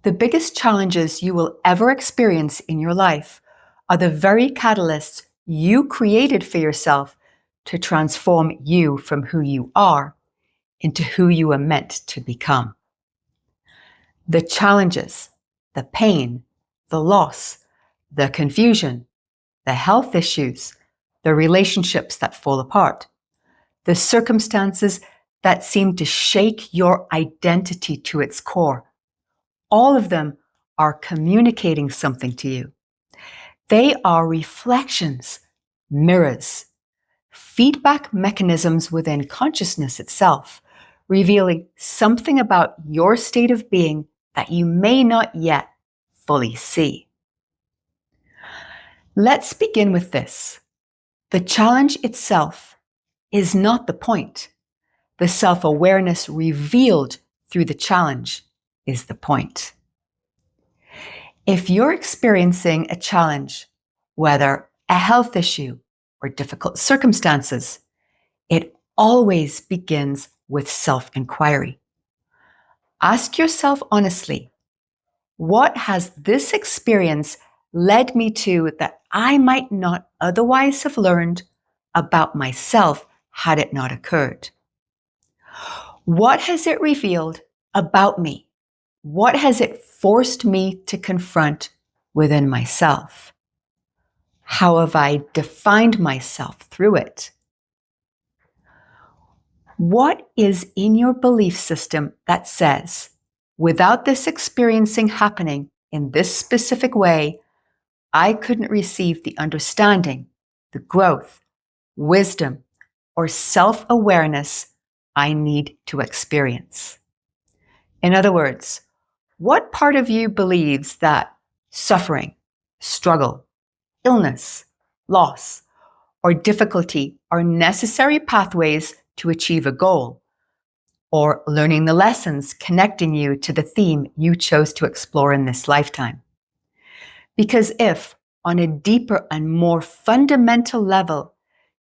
The biggest challenges you will ever experience in your life are the very catalysts you created for yourself to transform you from who you are into who you are meant to become. The challenges, the pain, the loss, the confusion, the health issues, the relationships that fall apart, the circumstances that seem to shake your identity to its core, all of them are communicating something to you. They are reflections, mirrors, feedback mechanisms within consciousness itself, revealing something about your state of being that you may not yet fully see. Let's begin with this. The challenge itself is not the point. The self-awareness revealed through the challenge is the point. If you're experiencing a challenge, whether a health issue or difficult circumstances, it always begins with self-inquiry. Ask yourself honestly, what has this experience led me to that I might not otherwise have learned about myself had it not occurred? What has it revealed about me? What has it forced me to confront within myself? How have I defined myself through it? What is in your belief system that says, without this experiencing happening in this specific way, I couldn't receive the understanding, the growth, wisdom, or self-awareness I need to experience? In other words, what part of you believes that suffering, struggle, illness, loss, or difficulty are necessary pathways to achieve a goal, or learning the lessons connecting you to the theme you chose to explore in this lifetime? Because if, on a deeper and more fundamental level,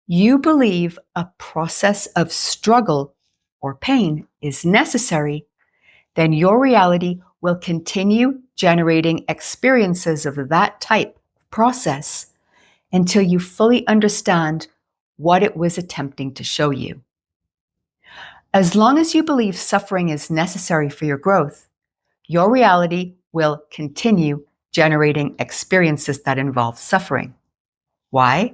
you believe a process of struggle or pain is necessary, then your reality will continue generating experiences of that type of process until you fully understand what it was attempting to show you. As long as you believe suffering is necessary for your growth, your reality will continue generating experiences that involve suffering. Why?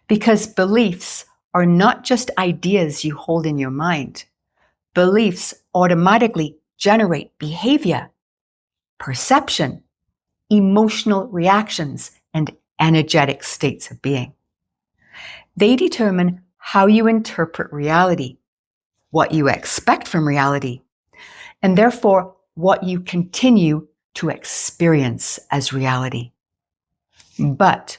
Because beliefs are not just ideas you hold in your mind. Beliefs automatically generate behavior, perception, emotional reactions, and energetic states of being. They determine how you interpret reality, what you expect from reality, and therefore what you continue to experience as reality. But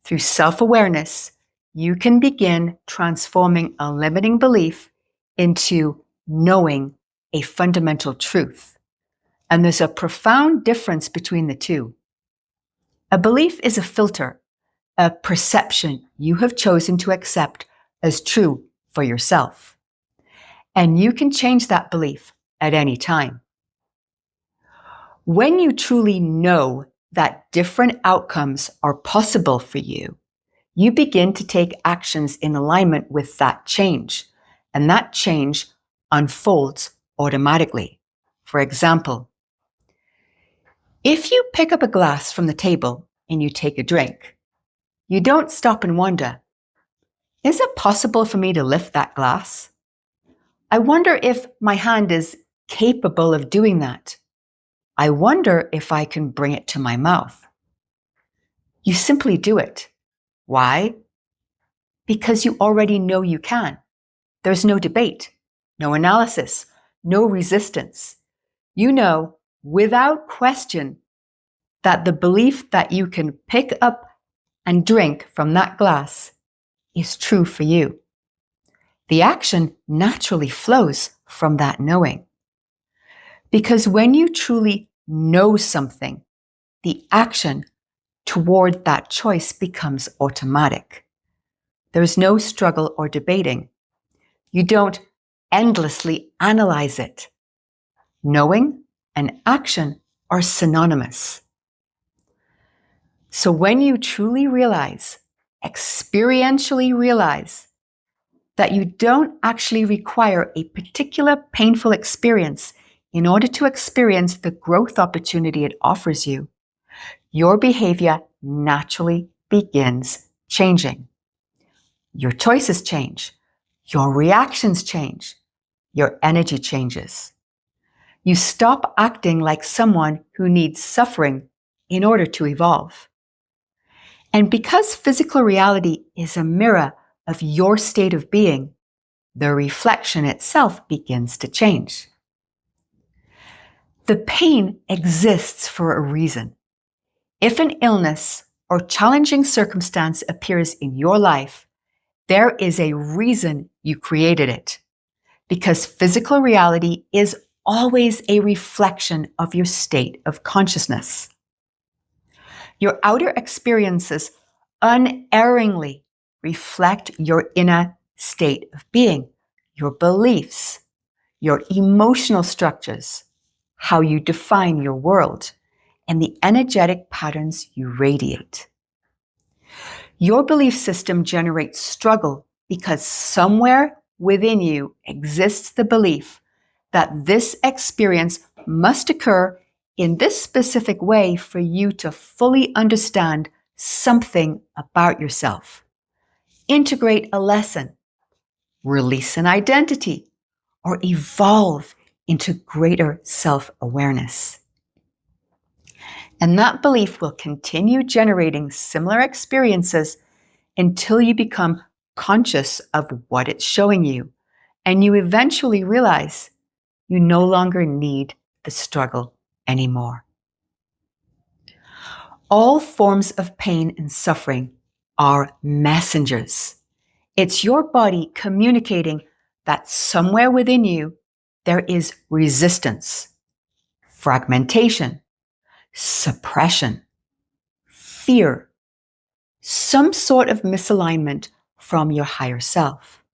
through self-awareness, you can begin transforming a limiting belief into knowing a fundamental truth. And there's a profound difference between the two. A belief is a filter, a perception you have chosen to accept as true for yourself. And you can change that belief at any time. When you truly know that different outcomes are possible for you, you begin to take actions in alignment with that change, and that change unfolds automatically. For example, if you pick up a glass from the table and you take a drink, you don't stop and wonder, is it possible for me to lift that glass? I wonder if my hand is capable of doing that. I wonder if I can bring it to my mouth. You simply do it. Why? Because you already know you can. There's no debate, no analysis, no resistance. You know without question that the belief that you can pick up and drink from that glass is true for you. The action naturally flows from that knowing. Because when you truly know something, the action toward that choice becomes automatic. There's no struggle or debating. You don't endlessly analyze it. Knowing and action are synonymous. So when you truly realize, experientially realize, that you don't actually require a particular painful experience in order to experience the growth opportunity it offers you, your behavior naturally begins changing. Your choices change. Your reactions change. Your energy changes. You stop acting like someone who needs suffering in order to evolve. And because physical reality is a mirror of your state of being, the reflection itself begins to change. The pain exists for a reason. If an illness or challenging circumstance appears in your life, there is a reason you created it, because physical reality is always a reflection of your state of consciousness. Your outer experiences unerringly reflect your inner state of being, your beliefs, your emotional structures, how you define your world, and the energetic patterns you radiate. Your belief system generates struggle because somewhere within you exists the belief that this experience must occur in this specific way for you to fully understand something about yourself, integrate a lesson, release an identity, or evolve into greater self-awareness. And that belief will continue generating similar experiences until you become conscious of what it's showing you, and you eventually realize you no longer need the struggle anymore. All forms of pain and suffering are messengers. It's your body communicating that somewhere within you there is resistance, fragmentation, suppression, fear, some sort of misalignment from your higher self.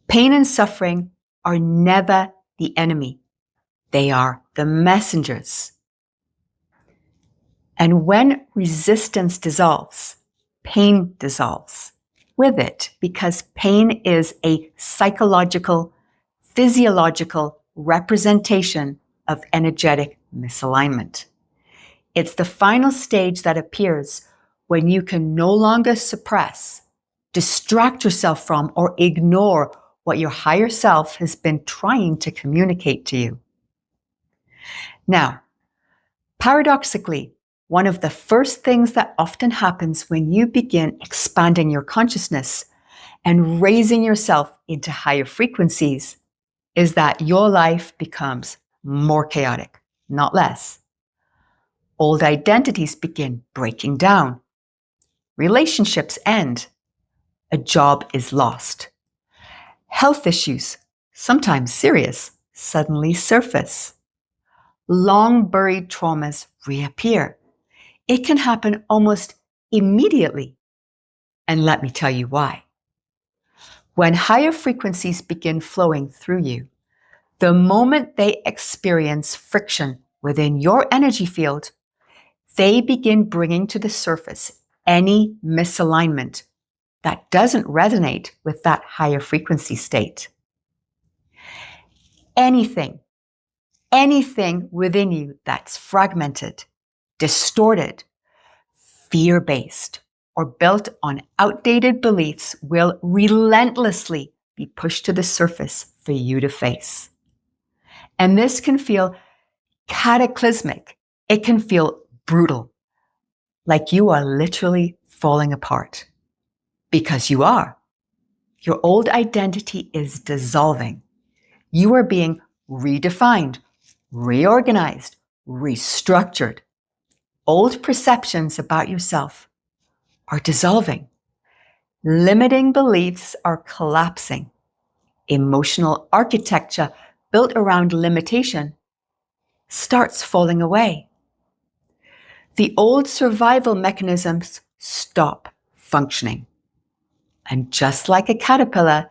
Pain and suffering are never the enemy. They are the messengers. And when resistance dissolves, pain dissolves with it, because pain is a psychological, physiological representation of energetic misalignment. It's the final stage that appears when you can no longer suppress, distract yourself from, or ignore what your higher self has been trying to communicate to you. Now, paradoxically, one of the first things that often happens when you begin expanding your consciousness and raising yourself into higher frequencies is that your life becomes more chaotic, not less. Old identities begin breaking down. Relationships end. A job is lost. Health issues, sometimes serious, suddenly surface. Long buried traumas reappear. It can happen almost immediately. And let me tell you why. When higher frequencies begin flowing through you, the moment they experience friction within your energy field, they begin bringing to the surface any misalignment that doesn't resonate with that higher frequency state. Anything within you that's fragmented, distorted, fear-based, or built on outdated beliefs will relentlessly be pushed to the surface for you to face. And this can feel cataclysmic. It can feel brutal, like you are literally falling apart. Because you are. Your old identity is dissolving. You are being redefined, reorganized, restructured. Old perceptions about yourself are dissolving. Limiting beliefs are collapsing. Emotional architecture built around limitation starts falling away. The old survival mechanisms stop functioning. And just like a caterpillar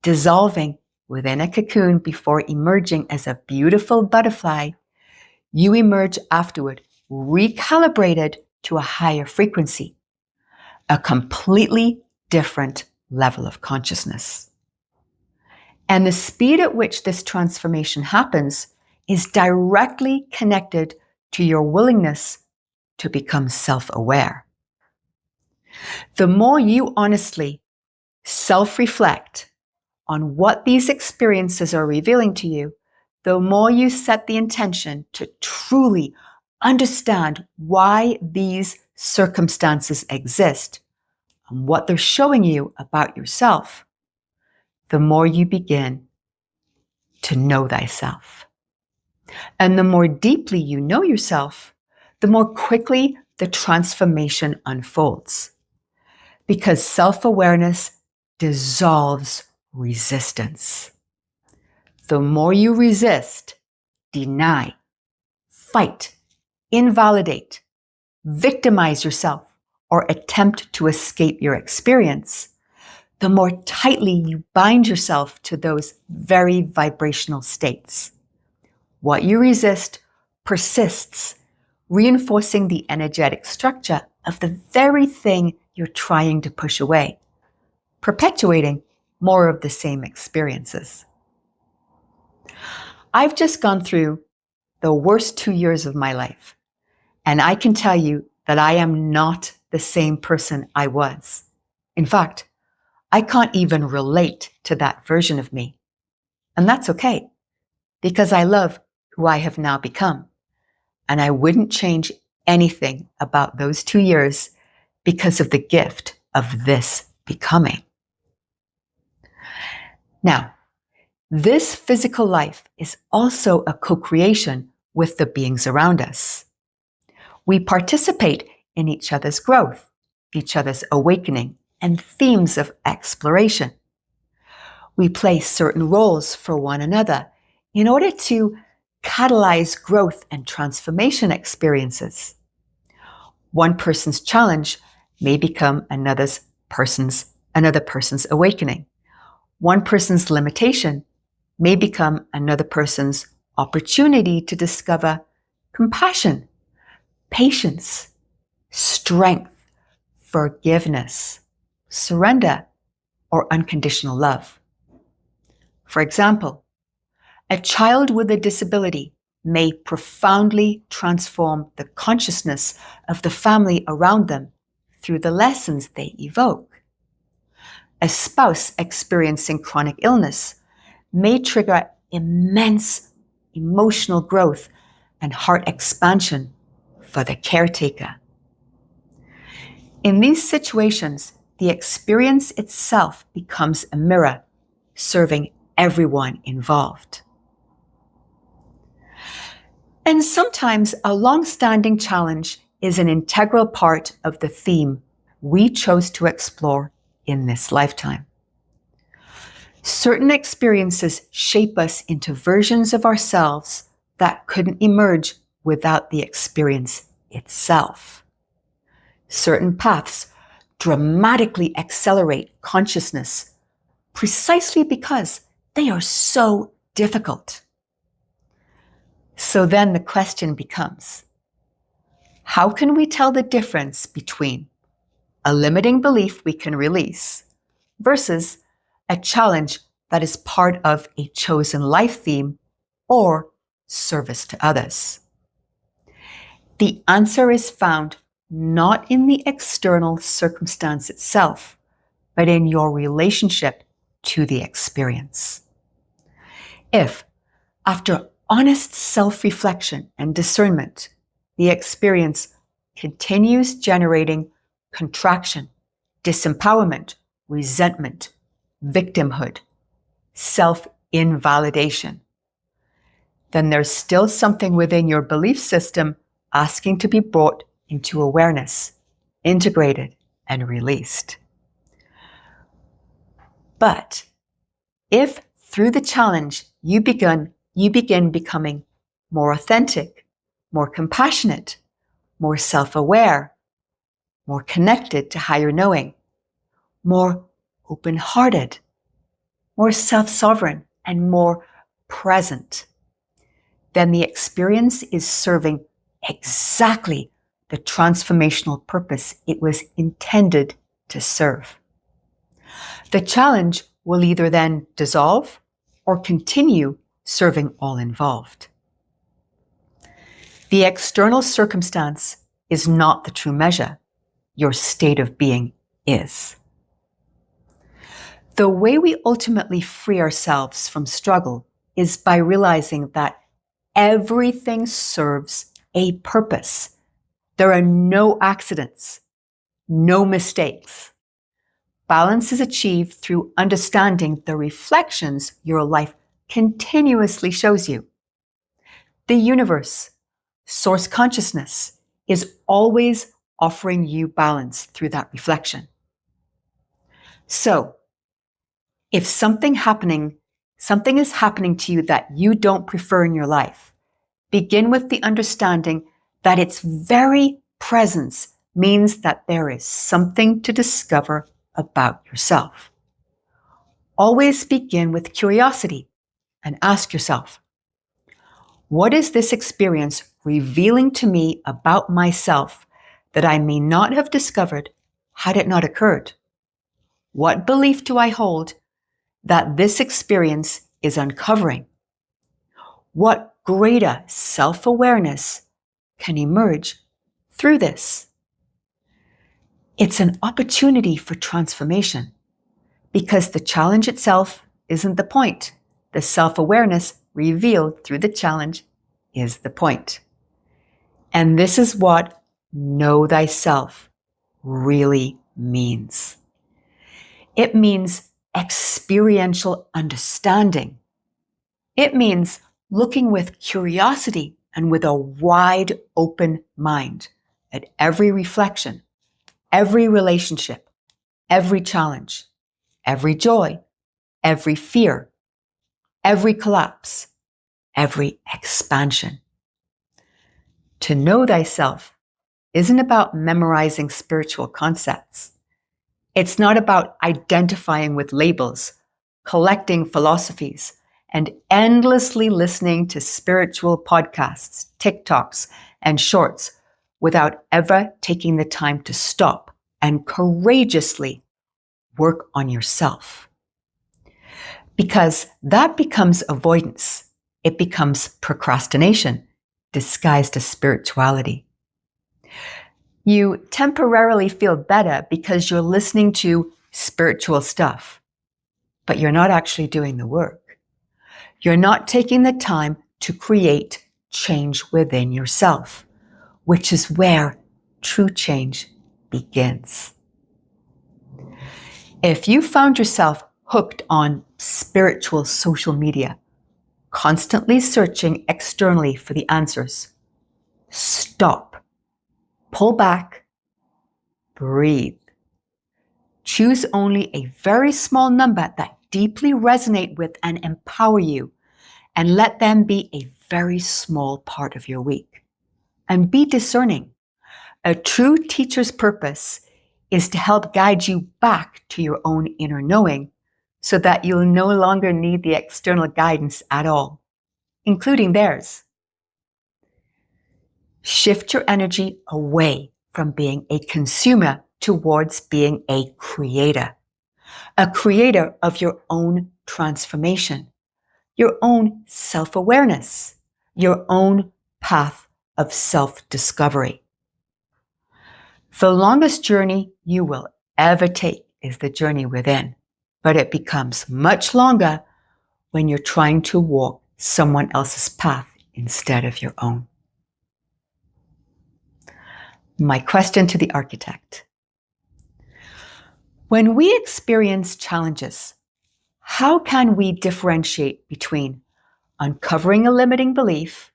dissolving within a cocoon before emerging as a beautiful butterfly, you emerge afterward recalibrated to a higher frequency, a completely different level of consciousness. And the speed at which this transformation happens is directly connected to your willingness to become self-aware. The more you honestly self-reflect on what these experiences are revealing to you, the more you set the intention to truly understand why these circumstances exist and what they're showing you about yourself, the more you begin to know thyself. And the more deeply you know yourself, the more quickly the transformation unfolds. Because self-awareness dissolves resistance. The more you resist, deny, fight, invalidate, victimize yourself, or attempt to escape your experience, the more tightly you bind yourself to those very vibrational states. What you resist persists, reinforcing the energetic structure of the very thing you're trying to push away, perpetuating more of the same experiences. I've just gone through the worst 2 years of my life, and I can tell you that I am not the same person I was. In fact, I can't even relate to that version of me. And that's okay, because I love who I have now become. And I wouldn't change anything about those 2 years because of the gift of this becoming. Now, this physical life is also a co-creation with the beings around us. We participate in each other's growth, each other's awakening, and themes of exploration. We play certain roles for one another in order to catalyze growth and transformation experiences. One person's challenge may become another person's awakening. One person's limitation may become another person's opportunity to discover compassion, patience, strength, forgiveness, surrender, or unconditional love. For example, a child with a disability may profoundly transform the consciousness of the family around them through the lessons they evoke. A spouse experiencing chronic illness may trigger immense emotional growth and heart expansion for the caretaker. In these situations, the experience itself becomes a mirror, serving everyone involved. And sometimes a long-standing challenge is an integral part of the theme we chose to explore in this lifetime. Certain experiences shape us into versions of ourselves that couldn't emerge without the experience itself. Certain paths dramatically accelerate consciousness precisely because they are so difficult. So then the question becomes, how can we tell the difference between a limiting belief we can release versus a challenge that is part of a chosen life theme or service to others? The answer is found not in the external circumstance itself, but in your relationship to the experience. If, after honest self-reflection and discernment, the experience continues generating contraction, disempowerment, resentment, victimhood, self-invalidation, then there's still something within your belief system asking to be brought into awareness, integrated, and released. But if through the challenge you begin becoming more authentic, more compassionate, more self-aware, more connected to higher knowing, more open-hearted, more self-sovereign, and more present, then the experience is serving exactly the transformational purpose it was intended to serve. The challenge will either then dissolve or continue serving all involved. The external circumstance is not the true measure. Your state of being is. The way we ultimately free ourselves from struggle is by realizing that everything serves a purpose. There are no accidents, no mistakes. Balance is achieved through understanding the reflections your life continuously shows you. The universe, source consciousness, is always offering you balance through that reflection. So, if something is happening to you that you don't prefer in your life, begin with the understanding that its very presence means that there is something to discover about yourself. Always begin with curiosity and ask yourself, what is this experience revealing to me about myself that I may not have discovered had it not occurred? What belief do I hold that this experience is uncovering? What greater self-awareness can emerge through this? It's an opportunity for transformation because the challenge itself isn't the point. The self-awareness revealed through the challenge is the point. And this is what know thyself really means. It means experiential understanding. It means looking with curiosity and with a wide open mind at every reflection, every relationship, every challenge, every joy, every fear, every collapse, every expansion. To know thyself isn't about memorizing spiritual concepts. It's not about identifying with labels, collecting philosophies, and endlessly listening to spiritual podcasts, TikToks, and shorts without ever taking the time to stop and courageously work on yourself. Because that becomes avoidance. It becomes procrastination disguised as spirituality. You temporarily feel better because you're listening to spiritual stuff, but you're not actually doing the work. You're not taking the time to create change within yourself, which is where true change begins. If you found yourself hooked on spiritual social media, constantly searching externally for the answers, stop, pull back, breathe. Choose only a very small number that deeply resonate with and empower you, and let them be a very small part of your week. And be discerning. A true teacher's purpose is to help guide you back to your own inner knowing so that you'll no longer need the external guidance at all, including theirs. Shift your energy away from being a consumer towards being a creator of your own transformation, your own self-awareness, your own path of self-discovery. The longest journey you will ever take is the journey within, but it becomes much longer when you're trying to walk someone else's path instead of your own. My question to the architect. When we experience challenges, how can we differentiate between uncovering a limiting belief,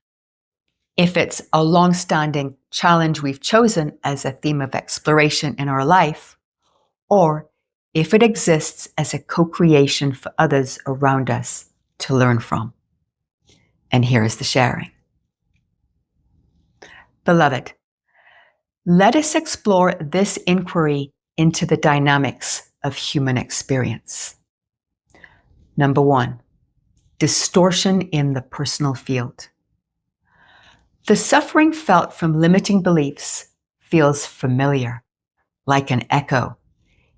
if it's a long-standing challenge we've chosen as a theme of exploration in our life, or if it exists as a co-creation for others around us to learn from? And here is the sharing. Beloved, let us explore this inquiry into the dynamics of human experience. Number 1, distortion in the personal field. The suffering felt from limiting beliefs feels familiar, like an echo.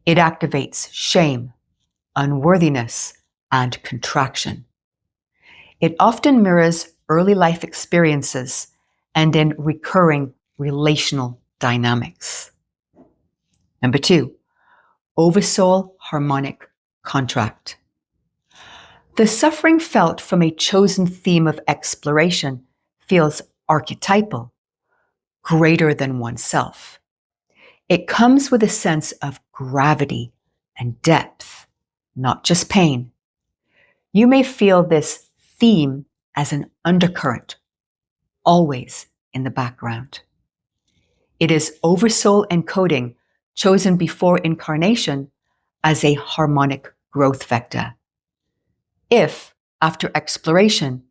It activates shame, unworthiness, and contraction. It often mirrors early life experiences and in recurring relational dynamics. Number 2, oversoul harmonic contract. The suffering felt from a chosen theme of exploration feels archetypal, greater than oneself. It comes with a sense of gravity and depth, not just pain. You may feel this theme as an undercurrent, always in the background. It is oversoul encoding chosen before incarnation as a harmonic growth vector. If, after exploration,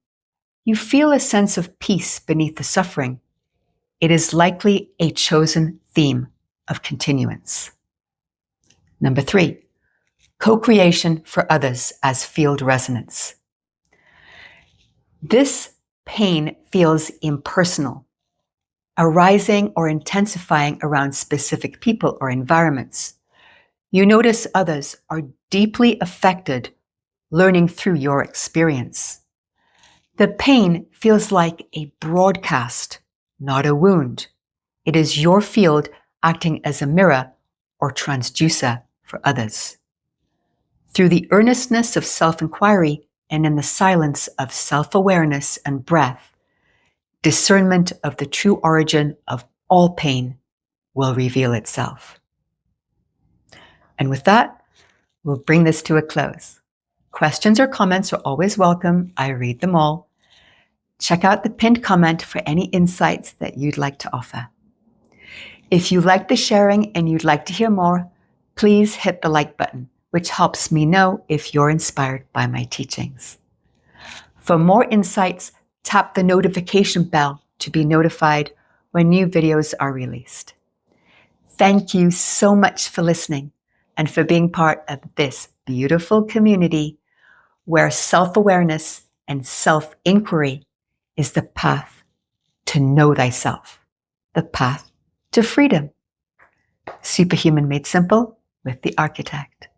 you feel a sense of peace beneath the suffering, it is likely a chosen theme of continuance. Number 3, co-creation for others as field resonance. This pain feels impersonal, arising or intensifying around specific people or environments. You notice others are deeply affected, learning through your experience. The pain feels like a broadcast, not a wound. It is your field acting as a mirror or transducer for others. Through the earnestness of self-inquiry and in the silence of self-awareness and breath, discernment of the true origin of all pain will reveal itself. And with that, we'll bring this to a close. Questions or comments are always welcome. I read them all. Check out the pinned comment for any insights that you'd like to offer. If you like the sharing and you'd like to hear more, please hit the like button, which helps me know if you're inspired by my teachings. For more insights, tap the notification bell to be notified when new videos are released. Thank you so much for listening and for being part of this beautiful community where self-awareness and self-inquiry is the path to know thyself, the path to freedom. Superhuman made simple with the architect.